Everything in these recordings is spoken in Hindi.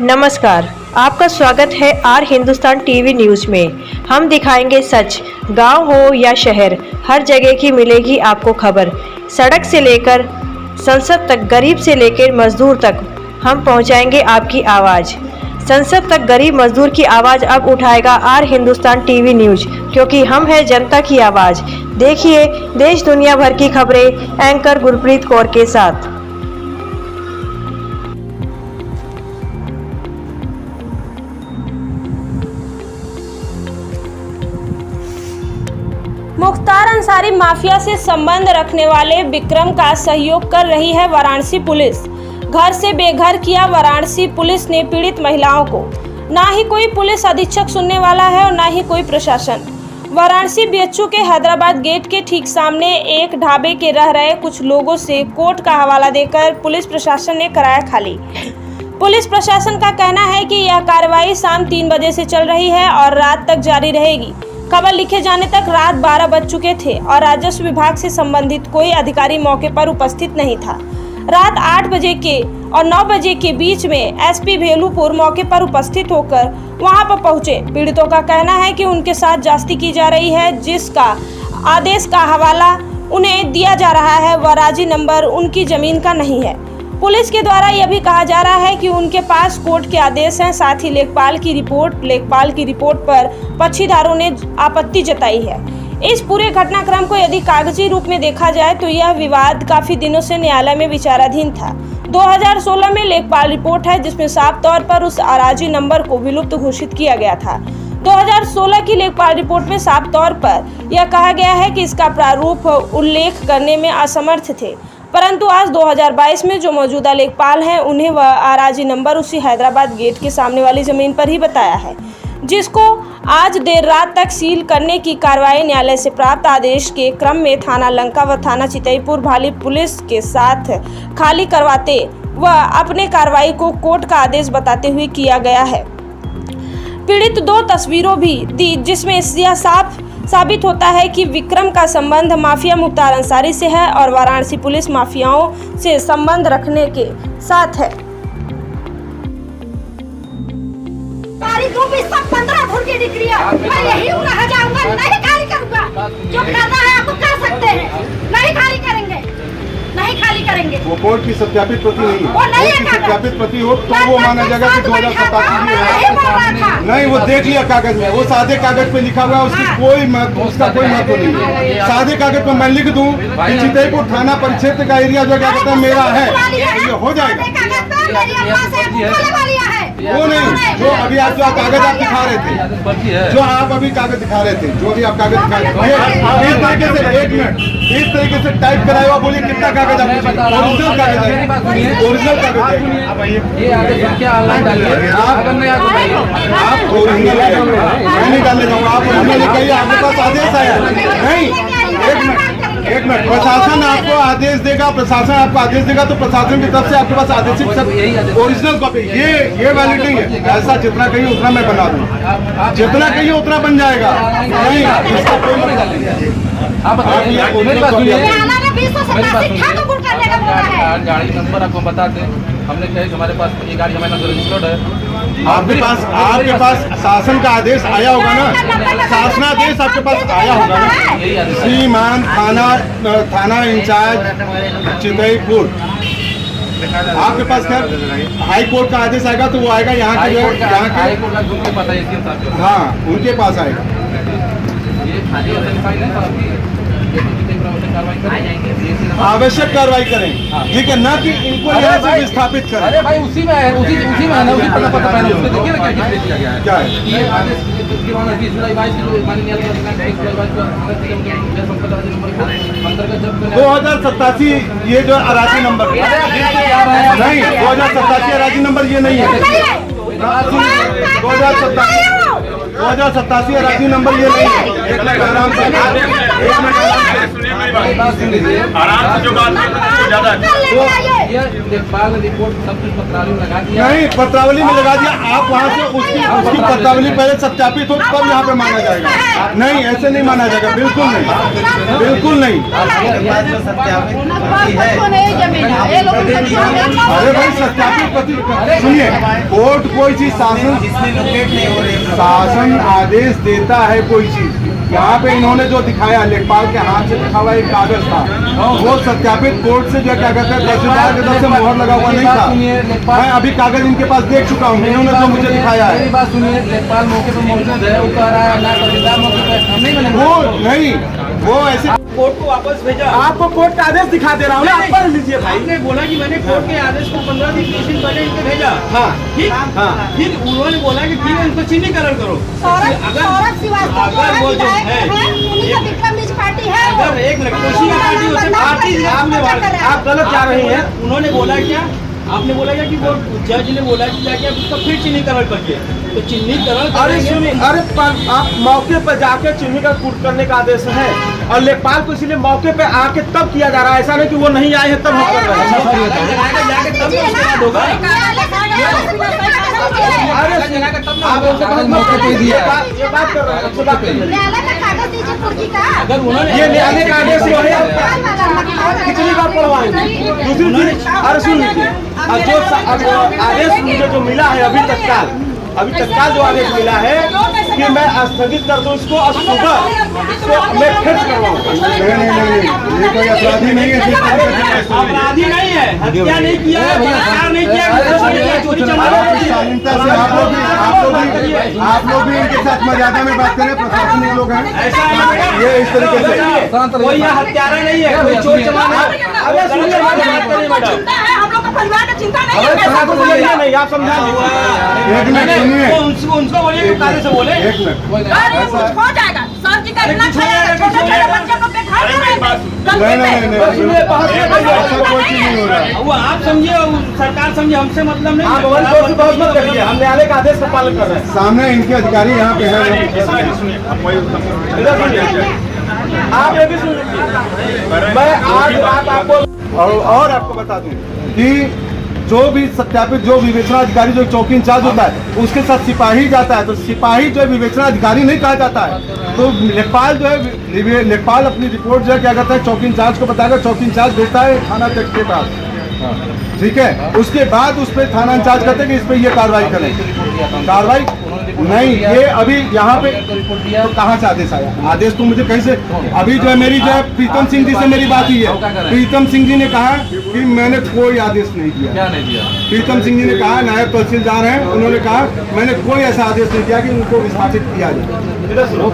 नमस्कार, आपका स्वागत है आर हिंदुस्तान टीवी न्यूज़ में। हम दिखाएंगे सच। गांव हो या शहर, हर जगह की मिलेगी आपको खबर। सड़क से लेकर संसद तक, गरीब से लेकर मजदूर तक हम पहुंचाएंगे आपकी आवाज़। संसद तक गरीब मजदूर की आवाज़ अब उठाएगा आर हिंदुस्तान टीवी न्यूज़, क्योंकि हम है जनता की आवाज़। देखिए देश दुनिया भर की खबरें एंकर गुरप्रीत कौर के साथ। मुख्तार अंसारी माफिया से संबंध रखने वाले विक्रम का सहयोग कर रही है वाराणसी पुलिस। घर से बेघर किया वाराणसी पुलिस ने पीड़ित महिलाओं को। ना ही कोई पुलिस अधीक्षक सुनने वाला है और ना ही कोई प्रशासन। वाराणसी बीएचयू के हैदराबाद गेट के ठीक सामने एक ढाबे के रह रहे कुछ लोगों से कोर्ट का हवाला देकर पुलिस प्रशासन ने कराया खाली। पुलिस प्रशासन का कहना है कि यह कार्रवाई शाम 3 बजे से चल रही है और रात तक जारी रहेगी। खबर लिखे जाने तक रात 12 बज चुके थे और राजस्व विभाग से संबंधित कोई अधिकारी मौके पर उपस्थित नहीं था। रात 8 बजे के और 9 बजे के बीच में एसपी भेलूपुर मौके पर उपस्थित होकर वहां पर पहुंचे। पीड़ितों का कहना है कि उनके साथ जास्ती की जा रही है, जिसका आदेश का हवाला उन्हें दिया जा रहा है। वह राजी नंबर उनकी जमीन का नहीं है। पुलिस के द्वारा यह भी कहा जा रहा है कि उनके पास कोर्ट के आदेश हैं। साथ ही लेखपाल की रिपोर्ट पर पक्षीदारों ने आपत्ति जताई है। इस पूरे घटनाक्रम को यदि कागजी रूप में देखा जाए तो यह विवाद काफी दिनों से न्यायालय में विचाराधीन था। 2016 में लेखपाल रिपोर्ट है जिसमें साफ तौर पर उस अराजी नंबर को विलुप्त घोषित किया गया था। 2016 की लेखपाल रिपोर्ट में साफ तौर पर यह कहा गया है कि इसका प्रारूप उल्लेख करने में असमर्थ थे, परंतु आज 2022 में जो मौजूदा लेखपाल हैं उन्हें वह आराजी नंबर उसी हैदराबाद गेट के सामने वाली जमीन पर ही बताया है, जिसको आज देर रात तक सील करने की कार्रवाई न्यायालय से प्राप्त आदेश के क्रम में थाना लंका व थाना चितईपुर भाली पुलिस के साथ खाली करवाते व अपने कार्रवाई को कोर्ट का आदेश बताते हुए किया गया है। पीड़ित 2 तस्वीरों भी दी जिसमें यह साबित होता है कि विक्रम का संबंध माफिया मुख्तार अंसारी से है और वाराणसी पुलिस माफियाओं से संबंध रखने के साथ है। 15 भूल की डिग्री है, मैं यही कहा जाऊंगा, नहीं खाली करूंगा। जो करना है आपको कर सकते हैं, नहीं खाली करेंगे, नहीं खाली करेंगे। वो कोर्ट की सत्यापित प्रति नहीं है। वो नहीं है, सत्यापित प्रति हो तो वो माना जाएगा कि 2027 नहीं, वो देख लिया कागज में, वो सादे कागज पे लिखा हुआ है, उसकी कोई महत्व, उसका कोई महत्व नहीं है। सादे कागज पे मैं लिख दूं कि चितईपुर थाना परिक्षेत्र का एरिया जो क्या कहता है मेरा है, ये हो जाएगा। वो नहीं, जो अभी आप जो कागज आप दिखा रहे थे, जो आप अभी कागज दिखा रहे थे, जो अभी आप कागज दिखा रहे थे, इस तरीके से 1 मिनट इस तरीके से टाइप कराया हुआ, बोलिए कितना कागज आप ओरिजिनल कागज है, ओरिजिनल कागज है। ये आदेश क्या ऑनलाइन डालिए, आप ओरिजिनल मैं नहीं डालने जाऊंगा, आप ओरिजिनल कहिए, आपके पास आदेश आया नहीं। एक मिनट प्रशासन आपको आदेश देगा, प्रशासन आपको आदेश देगा तो प्रशासन की तरफ से आपके पास आदेशित सब ओरिजिनल कॉपी, ये वैलिड नहीं है। ऐसा जितना कहिए उतना मैं बना दूँ, जितना कहिए उतना बन जाएगा। नहीं, इसका कोई गाड़ी नंबर आपको बताते हैं, हमने कहा कि हमारे पास ये गाड़ी हमारे पास रजिस्टर्ड है। आपके पास शासन का आदेश आया होगा ना, शासनादेश आपके पास आया होगा ना। श्रीमान थाना इंचार्ज चितईपुर, आपके पास क्या हाई कोर्ट का आदेश आएगा तो वो आएगा यहाँ के, हाँ उनके पास आएगा। आवश्यक कार्रवाई करें, ठीक है, ना कि इनको यहाँ से विस्थापित करें। अरे भाई उसी में है, उसी में है ना, उसी पता पता है उसमें देखिए ना क्या किया गया है। क्या है ये आदेश की मांग 20 जुलाई 22 माननीय अंतर्गत जब 2087 ये जो अराजी नंबर नहीं, 2087 अराजी नंबर ये नहीं है। 2087 2087 अराजी नंबर ये नहीं है। एक मिनट आराम से, आराम से जो बात ज्यादा ये लेखपाल ने रिपोर्ट सब कुछ पत्रावली में लगा दिया। नहीं, पत्रावली में लगा दिया। आप वहाँ से उसकी पत्रावली पहले सत्यापित हो तब यहाँ पे माना जाएगा। नहीं, ऐसे नहीं माना जाएगा, बिल्कुल नहीं, बिल्कुल नहीं। अरे भाई सत्यापित सुनिए, कोर्ट कोई चीज शासन आदेश देता है कोई चीज। यहाँ पे इन्होंने जो दिखाया लेखपाल के हाथ से लिखा हुआ एक कागज था, वो सत्यापित कोर्ट से जो क्या कहते हैं तहसीलदार की तरफ से मोहर लगा हुआ नहीं था। मैं अभी कागज इनके पास देख चुका हूँ, इन्होंने जो मुझे दिखाया है। मेरी बात सुनिए, लेखपाल मौके पर मौजूद है, वो कह रहा है ना तहसीलदार मौके पर हम नहीं बनेंगे। वो नहीं, वो ऐसे कोर्ट को वापस भेजा। आपको कोर्ट का आदेश दिखा दे रहा हूँ ना, आप पढ़ लीजिए भाई। आपने बोला कि मैंने कोर्ट के आदेश को 15 दिन 20 दिन पहले इनको भेजा। हाँ ठीक। हाँ। फिर उन्होंने बोला कि ठीक है इनको चिन्हीकरण करो। अगर वो जो है अगर एक मिनट कोशी का पार्टी उसे पार्टी आप गलत जा रही हैं। उन्होंने बोला क्या, आपने बोला क्या कि वो जज ने बोला कि जाके उसका फिर चिन्हीकरण करके, तो चिन्हीकरण अरे आप मौके पर जाके चिन्हीकरण करने का आदेश है और लेखपाल को इसलिए मौके पे आके तब किया जा रहा है। ऐसा नहीं कि वो नहीं आए हैं तब हम कर रहे हैं। जाके तब उसके बाद होगा। मौके पे दिया ये बात कर रहे हैं, अच्छी बात कर रहे हैं। अगर उन्होंने ये न्यायालय का आदेश जो है कितनी बार पढ़वाएंगे। दूसरी चीज, अरे सुन लीजिए, जो आदेश मुझे जो मिला है अभी तत्काल जो आदेश मिला है कि मैं स्थगित कर दूं इसको और सुबह इसको मैं फिर करवाऊँ। नहीं, ये कोई अपराधी नहीं है। अपराधी नहीं है, हत्या नहीं किया है, बलात्कार नहीं किया है, चोरी चमारी शालीनता से आप लोग भी इनके साथ मर्यादा में बात करें। प्रशासनिक लोग हैं, ये इस तरीके से कोई यहाँ हत्यारा नहीं है, कोई चोर चमारा। अरे सुनिए मैडम, हम लोग का परिवार का चिंता नहीं नहीं, आप समझा एक मिनट सुनिए, उनको बोलिए कि कार्य से बोले। एक मिनट हो जाएगा सर जी का इतना छोटे बच्चे को बैठा नहीं, ऐसा कोई चीज नहीं हो रहा है। वो आप समझिए, सरकार समझे, हमसे मतलब नहीं। आप हमारी कोर्ट से बहस मत करिए, हम न्यायालय का आदेश का पालन कर रहे हैं। सामने इनके अधिकारी यहाँ पे हैं। आप ये भी सुन लीजिए, मैं आज आपको और आपको बता दूं कि जो भी सत्यापित जो विवेचना अधिकारी जो चौकी इंचार्ज होता है उसके साथ सिपाही जाता है, तो सिपाही जो है विवेचना अधिकारी नहीं कहा जाता है। तो लेखपाल जो है लेखपाल अपनी रिपोर्ट जो है क्या करता है चौकी इंचार्ज को बताएगा, चौकी इंचार्ज भेजता है थाना चेक के पास। ठीक है, उसके बाद उस पर थाना इंचार्ज करते हैं कि इस पर ये कार्रवाई करें। कार्रवाई नहीं, ये अभी यहाँ पे तो कहाँ से आदेश आया? आदेश तो मुझे कहीं से अभी जो है मेरी जो है प्रीतम सिंह जी से मेरी बात हुई है। प्रीतम सिंह जी ने कहा कि मैंने कोई आदेश नहीं दिया। क्या नहीं दिया? प्रीतम सिंह जी ने कहा, नायब तहसीलदार हैं, उन्होंने कहा मैंने कोई ऐसा आदेश नहीं दिया कि उनको विस्थापित किया जाए। अरे सुनो,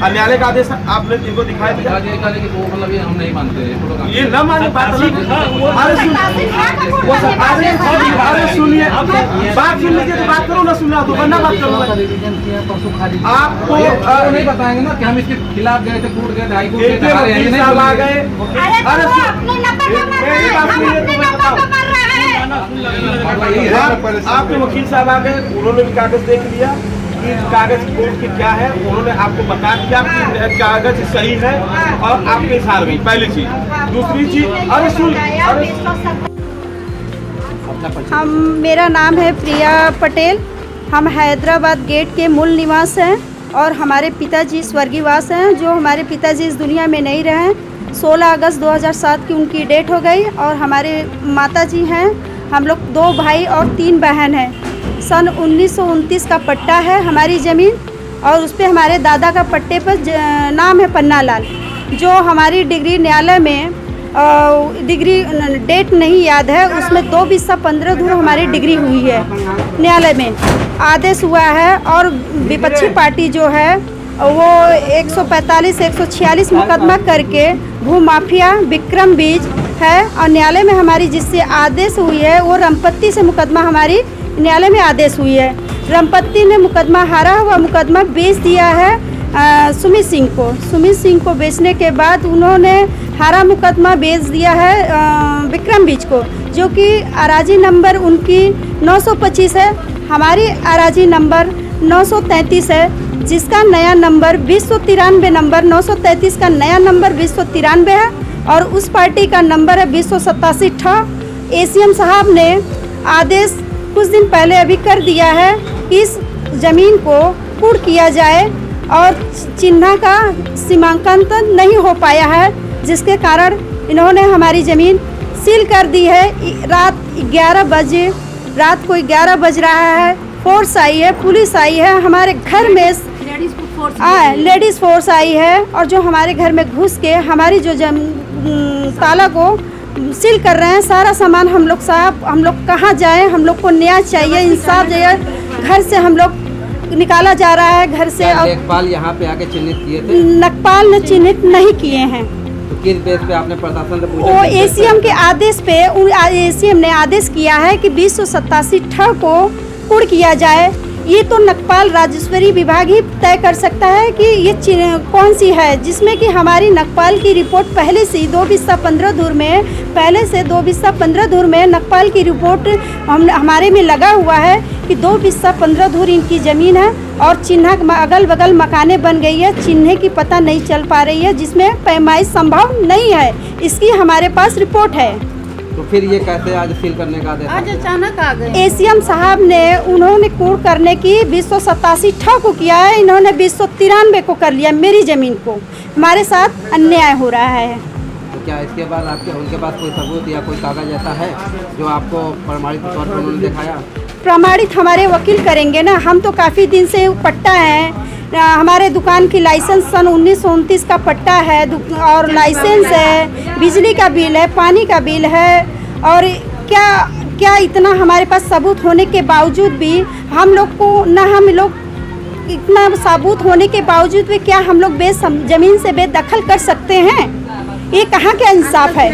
न्यायालय का आदेश आपने इनको दिखाया था, मतलब ये हम नहीं मानते, ये न माने बात। अरे सुनिए, बात सुन लीजिए तो बात करो, ना सुनना तो वरना बात करो। आपको नहीं बताएंगे ना कि हम इसके खिलाफ गए थे, कोर्ट गए थे, हाई कोर्ट गए थे, आ गए। आपके वकील साहब आ गए, उन्होंने भी कागज देख लिया कि कागज कोर्ट की क्या है, उन्होंने आपको बता दिया कि कागज सही है और आपके साथ गई। पहली चीज, दूसरी चीज, अरे सुन, मेरा नाम है प्रिया पटेल। हम हैदराबाद गेट के मूल निवास हैं और हमारे पिताजी स्वर्गीयवास हैं। जो हमारे पिताजी इस दुनिया में नहीं रहे, 16 अगस्त 2007 की उनकी डेट हो गई। और हमारे माताजी हैं, हम लोग 2 भाई और 3 बहन हैं। सन 1929 का पट्टा है हमारी ज़मीन और उस पर हमारे दादा का पट्टे पर नाम है पन्ना लाल। जो हमारी डिग्री न्यायालय में डिग्री डेट नहीं याद है, उसमें 2/15 धूर हमारी डिग्री हुई है। न्यायालय में आदेश हुआ है और विपक्षी पार्टी जो है वो 145 146 मुकदमा करके भू माफिया विक्रम बीज है। और न्यायालय में हमारी जिससे आदेश हुई है वो रमपत्ती से मुकदमा हमारी न्यायालय में आदेश हुई है। रमपत्ती ने मुकदमा हारा हुआ मुकदमा बेच दिया है सुमित सिंह को। सुमित सिंह को बेचने के बाद उन्होंने हारा मुकदमा बेच दिया है विक्रम बीज को, जो कि अराजी नंबर उनकी 925 है। हमारी अराजी नंबर 933 है, जिसका नया नंबर 2093 नंबर 933 का नया नंबर 2093 है और उस पार्टी का नंबर है 2087। एसीएम साहब ने आदेश कुछ दिन पहले अभी कर दिया है कि इस ज़मीन को कूड़ किया जाए और चिन्ह का सीमांकन नहीं हो पाया है, जिसके कारण इन्होंने हमारी ज़मीन सील कर दी है। रात 11 बजे, रात को 11 बज रहा है, फोर्स आई है, पुलिस आई है, हमारे घर में लेडीज़ फोर्स आई है और जो हमारे घर में घुस के हमारी जो ताला को सील कर रहे हैं। सारा सामान हम लोग साहब, हम लोग कहाँ जाएं? हम लोग को न्याय चाहिए, इंसाफ चाहिए। घर से हम लोग निकाला जा रहा है घर से। और लेखपाल यहाँ पे आके चिन्हित किए थे? लेखपाल ने चिन्हित नहीं किए हैं। तो किस बेस पे आपने प्रशासन से पूछा? वो एसीएम के आदेश पे, एसीएम ने आदेश किया है कि 2087 को कूड़ किया जाए। ये तो नकपाल राजस्वरी विभाग ही तय कर सकता है कि ये कौन सी है, जिसमें कि हमारी नकपाल की रिपोर्ट पहले से 2/15 धूर में, पहले से 2/15 धूर में नकपाल की रिपोर्ट हमारे में लगा हुआ है कि 2/15 धूर इनकी ज़मीन है और चिन्ह अगल बगल मकाने बन गई है, चिन्ह की पता नहीं चल पा रही है, जिसमें पैमाइश संभव नहीं है। इसकी हमारे पास रिपोर्ट है। तो फिर ये कैसे आज सील करने का आदेश? आज अचानक आ गए। एसीएम साहब ने, उन्होंने कूड़ करने की 2087 को किया है, इन्होंने 2093 को कर लिया मेरी ज़मीन को। हमारे साथ अन्याय हो रहा है। तो क्या इसके बाद आपके उनके पास कोई सबूत या कोई कागज ऐसा है जो आपको प्रमाणित तौर पर उन्होंने दिखाया? प्रमाणित हमारे वकील करेंगे ना। हम तो काफ़ी दिन से पट्टा है, हमारे दुकान की लाइसेंस सन 1929 का पट्टा है और लाइसेंस है, बिजली का बिल है, पानी का बिल है। और क्या क्या इतना हमारे पास सबूत होने के बावजूद भी हम लोग को ना, हम लोग इतना सबूत होने के बावजूद भी क्या हम लोग ज़मीन से बेदखल कर सकते हैं? ये कहाँ का इंसाफ है?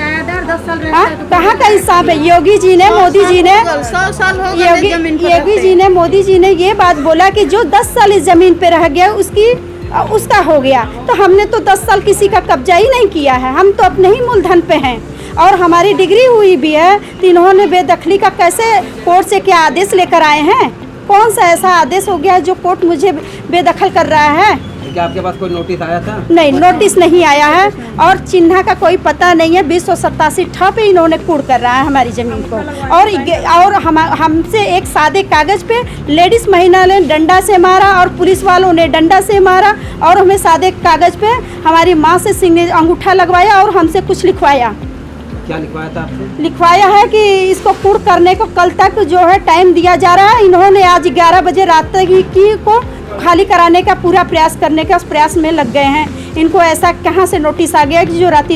कहाँ का इंसाफ है? योगी जी ने, मोदी जी ने, योगी जी ने, मोदी जी ने ये बात बोला कि जो 10 साल इस ज़मीन पे रह गया उसका हो गया। तो हमने तो 10 साल किसी का कब्जा ही नहीं किया है, हम तो अपने ही मूलधन पे हैं और हमारी डिग्री हुई भी है। तो इन्होंने बेदखली का कैसे, कोर्ट से क्या आदेश लेकर आए हैं? कौन सा ऐसा आदेश हो गया जो कोर्ट मुझे बेदखल कर रहा है? क्या आपके पास कोई नोटिस आया था? नहीं, नोटिस नहीं आया है और चिन्ह का कोई पता नहीं है। 2087 पे इन्होंने कूड़ कर रहा है हमारी ज़मीन को और हमसे एक सादे कागज़ पे लेडीज़ महिला ने डंडा से मारा और पुलिस वालों ने डंडा से मारा और हमें सादे कागज़ पे हमारी माँ से अंगूठा लगवाया और हमसे कुछ लिखवाया। क्या लिखवाया था आपसे? लिखवाया है कि इसको कूड़ करने को कल तक जो है टाइम दिया जा रहा है। इन्होंने आज 11 बजे रात तक की को खाली कराने का पूरा प्रयास करने का प्रयास में लग गए हैं। इनको ऐसा कहाँ से नोटिस आ गया कि जो रात